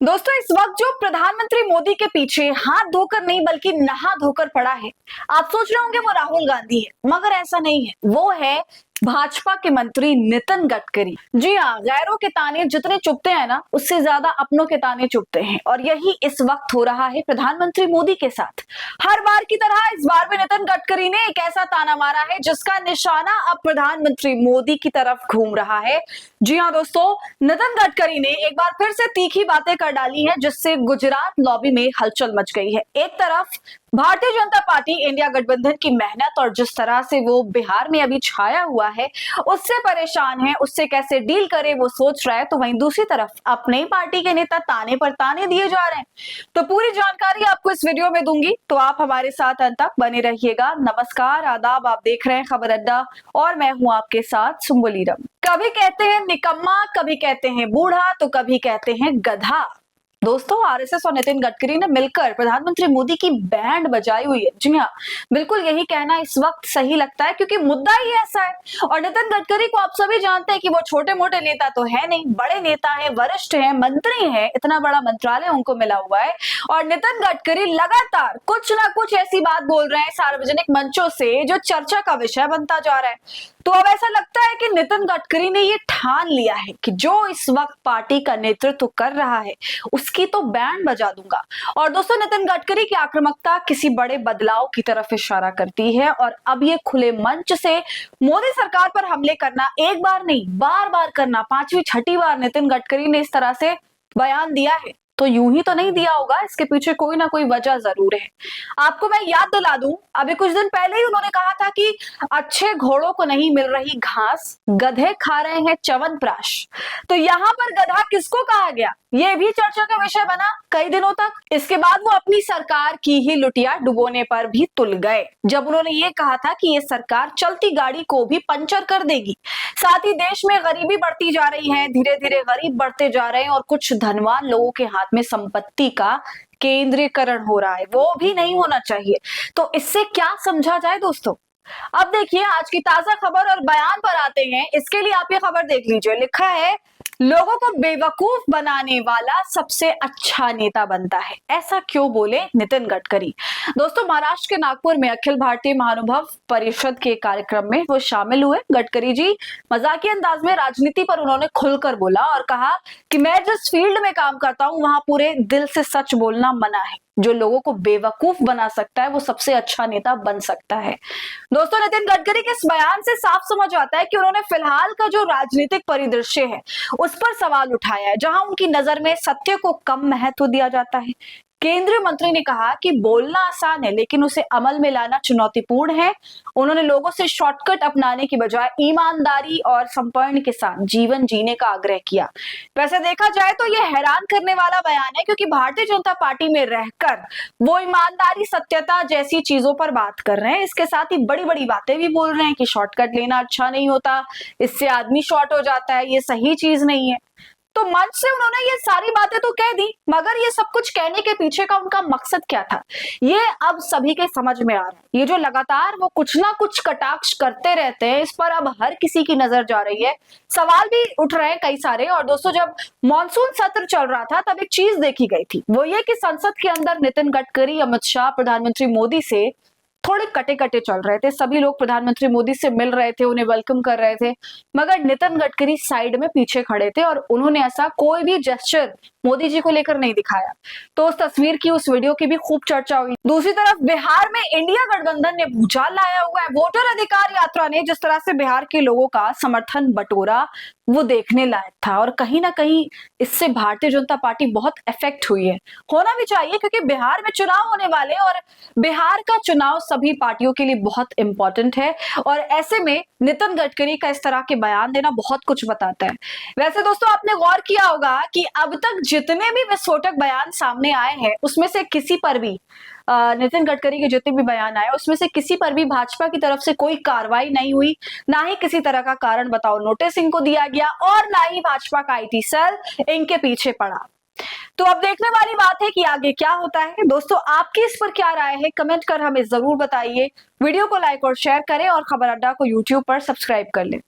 दोस्तों, इस वक्त जो प्रधानमंत्री मोदी के पीछे हाथ धोकर नहीं बल्कि नहा धोकर पड़ा है, आप सोच रहे होंगे वो राहुल गांधी है, मगर ऐसा नहीं है। वो है भाजपा के मंत्री नितिन गडकरी। जी हाँ, गैरों के ताने जितने चुभते हैं ना, उससे ज्यादा अपनों के ताने चुभते हैं, और यही इस वक्त हो रहा है प्रधानमंत्री मोदी के साथ। हर बार की तरह इस बार भी नितिन गडकरी ने एक ऐसा ताना मारा है जिसका निशाना अब प्रधानमंत्री मोदी की तरफ घूम रहा है। जी हाँ दोस्तों, नितिन गडकरी ने एक बार फिर से तीखी बातें कर डाली है, जिससे गुजरात लॉबी में हलचल मच गई है। एक तरफ भारतीय जनता पार्टी इंडिया गठबंधन की मेहनत और जिस तरह से वो बिहार में अभी छाया हुआ है, उससे परेशान है, उससे कैसे डील करे वो सोच रहा है, तो वहीं दूसरी तरफ अपनी पार्टी के नेता ताने पर ताने दिए जा रहे हैं। तो पूरी जानकारी आपको इस वीडियो में दूंगी, तो आप हमारे साथ अंत तक बने रहिएगा। नमस्कार, आदाब, आप देख रहे हैं खबर अड्डा और मैं हूं आपके साथ सुम्बुलीरम। कभी कहते हैं निकम्मा, कभी कहते हैं बूढ़ा, तो कभी कहते हैं गधा। दोस्तों, आरएसएस और नितिन गडकरी ने मिलकर प्रधानमंत्री मोदी की बैंड बजाई हुई है। जी हाँ, बिल्कुल यही कहना इस वक्त सही लगता है, क्योंकि मुद्दा ही ऐसा है। और नितिन गडकरी को आप सभी जानते हैं कि वो छोटे मोटे नेता तो है नहीं, बड़े नेता है, वरिष्ठ है, मंत्री है, इतना बड़ा मंत्रालय उनको मिला हुआ है। और नितिन गडकरी लगातार कुछ ना कुछ ऐसी बात बोल रहे हैं सार्वजनिक मंचों से जो चर्चा का विषय बनता जा रहा है। तो अब ऐसा लगता है कि नितिन गडकरी ने ये ठान लिया है कि जो इस वक्त पार्टी का नेतृत्व कर रहा है उसकी तो बैंड बजा दूंगा। और दोस्तों, नितिन गडकरी की आक्रामकता किसी बड़े बदलाव की तरफ इशारा करती है, और अब ये खुले मंच से मोदी सरकार पर हमले करना, एक बार नहीं बार बार करना, पांचवी छठी बार नितिन गडकरी ने इस तरह से बयान दिया है, तो यूं ही तो नहीं दिया होगा, इसके पीछे कोई ना कोई वजह जरूर है। आपको मैं याद दिला दूं, अभी कुछ दिन पहले ही उन्होंने कहा था कि अच्छे घोड़ों को नहीं मिल रही घास, गधे खा रहे हैं च्यवनप्राश। तो यहाँ पर गधा किसको कहा गया, ये भी चर्चा का विषय बना कई दिनों तक। इसके बाद वो अपनी सरकार की ही लुटिया डुबोने पर भी तुल गए, जब उन्होंने ये कहा था कि ये सरकार चलती गाड़ी को भी पंचर कर देगी। साथ ही देश में गरीबी बढ़ती जा रही है, धीरे धीरे गरीब बढ़ते जा रहे हैं, और कुछ धनवान लोगों के हाथ में संपत्ति का केंद्रीकरण हो रहा है, वो भी नहीं होना चाहिए। तो इससे क्या समझा जाए दोस्तों? अब देखिए, आज की ताजा खबर और बयान पर आते हैं। इसके लिए आप ये खबर देख लीजिए। लिखा है, लोगों को बेवकूफ बनाने वाला सबसे अच्छा नेता बनता है, ऐसा क्यों बोले नितिन गडकरी? दोस्तों, महाराष्ट्र के नागपुर में अखिल भारतीय महानुभव परिषद के कार्यक्रम में वो शामिल हुए। गडकरी जी मजाकिया अंदाज में राजनीति पर उन्होंने खुलकर बोला और कहा कि मैं जिस फील्ड में काम करता हूं वहां पूरे दिल से सच बोलना मना है। जो लोगों को बेवकूफ बना सकता है वो सबसे अच्छा नेता बन सकता है। दोस्तों, नितिन गडकरी के इस बयान से साफ समझ आता है कि उन्होंने फिलहाल का जो राजनीतिक परिदृश्य है उस पर सवाल उठाया है, जहां उनकी नजर में सत्य को कम महत्व दिया जाता है। केंद्रीय मंत्री ने कहा कि बोलना आसान है लेकिन उसे अमल में लाना चुनौतीपूर्ण है। उन्होंने लोगों से शॉर्टकट अपनाने की बजाय ईमानदारी और समर्पण के साथ जीवन जीने का आग्रह किया। वैसे देखा जाए तो यह हैरान करने वाला बयान है, क्योंकि भारतीय जनता पार्टी में रहकर वो ईमानदारी, सत्यता जैसी चीजों पर बात कर रहे हैं। इसके साथ ही बड़ी बड़ी बातें भी बोल रहे हैं कि शॉर्टकट लेना अच्छा नहीं होता, इससे आदमी शॉर्ट हो जाता है, ये सही चीज नहीं है। तो मंच से उन्होंने ये सारी बातें तो कह दी, मगर ये सब कुछ कहने के पीछे का उनका मकसद क्या था, ये अब सभी के समझ में आ रहा है। ये जो लगातार वो कुछ ना कुछ कटाक्ष करते रहते हैं, इस पर अब हर किसी की नजर जा रही है, सवाल भी उठ रहे हैं कई सारे। और दोस्तों, जब मॉनसून सत्र चल रहा था तब एक चीज देखी गई थी, वो ये कि संसद के अंदर नितिन गडकरी, अमित शाह प्रधानमंत्री मोदी से थोड़े कटे कटे चल रहे थे। सभी लोग प्रधानमंत्री मोदी से मिल रहे थे, उन्हें वेलकम कर रहे थे, मगर नितिन गडकरी साइड में पीछे खड़े थे और उन्होंने ऐसा कोई भी जेस्चर मोदी जी को लेकर नहीं दिखाया। तो उस तस्वीर की, उस वीडियो की भी खूब चर्चा हुई। दूसरी तरफ बिहार में इंडिया गठबंधन ने भूचाल लाया हुआ है। वोटर अधिकार यात्रा ने जिस तरह से बिहार के लोगों का समर्थन बटोरा, वो देखने लायक था, और कहीं ना कहीं इससे भारतीय जनता पार्टी बहुत इफेक्ट हुई है। होना भी चाहिए, क्योंकि बिहार में चुनाव होने वाले, और बिहार का चुनाव सभी पार्टियों के लिए बहुत इंपॉर्टेंट है, और ऐसे में नितिन गडकरी का इस तरह के बयान देना बहुत कुछ बताता है। वैसे दोस्तों, आपने गौर किया होगा कि अब तक जितने भी विस्फोटक बयान सामने आए हैं उसमें से किसी पर भी, नितिन गडकरी के जितने भी बयान आए उसमें से किसी पर भी भाजपा की तरफ से कोई कार्रवाई नहीं हुई, ना ही किसी तरह का कारण बताओ नोटिस इनको दिया गया, और ना ही भाजपा का आईटी सेल इनके पीछे पड़ा। तो अब देखने वाली बात है कि आगे क्या होता है। दोस्तों, आपकी इस पर क्या राय है, कमेंट कर हमें जरूर बताइए। वीडियो को लाइक और शेयर करें, और खबर अड्डा को यूट्यूब पर सब्सक्राइब कर लें।